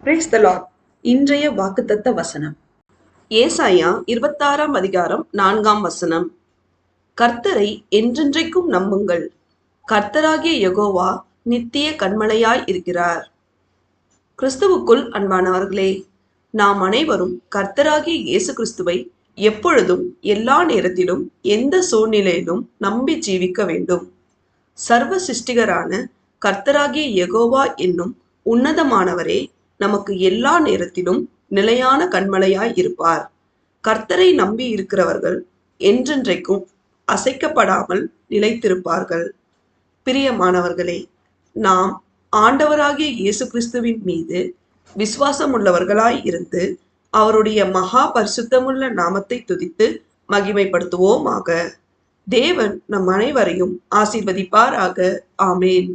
Praise the Lord. இன்றைய வாக்குத்தத்த வசனம் ஏசாயா 26ஆம் அதிகாரம் 4ஆம் வசனம். கர்த்தரை என்றென்றைக்கும் நம்புங்கள், கர்த்தராகிய யெகோவா நித்திய கன்மலையாய் இருக்கிறார். கிறிஸ்துவுக்குள் அன்பானவர்களே, நாம் அனைவரும் கர்த்தராகிய இயேசு கிறிஸ்துவை எப்பொழுதும் எல்லா நேரத்திலும் எந்த சூழ்நிலையிலும் நம்பி ஜீவிக்க வேண்டும். சர்வ சிருஷ்டிகரான கர்த்தராகிய யெகோவா என்னும் உன்னதமானவரே நமக்கு எல்லா நேரத்திலும் நிலையான கன்மலையாய் இருப்பார். கர்த்தரை நம்பி இருக்கிறவர்கள் என்றென்றைக்கும் அசைக்கப்படாமல் நிலைத்திருப்பார்கள். பிரியமானவர்களே, நாம் ஆண்டவராகிய இயேசு கிறிஸ்துவின் மீது விசுவாசம் உள்ளவர்களாய் இருந்து அவருடைய மகா பரிசுத்தமுள்ள நாமத்தை துதித்து மகிமைப்படுத்துவோமாக. தேவன் நம் அனைவரையும் ஆசீர்வதிப்பாராக. ஆமேன்.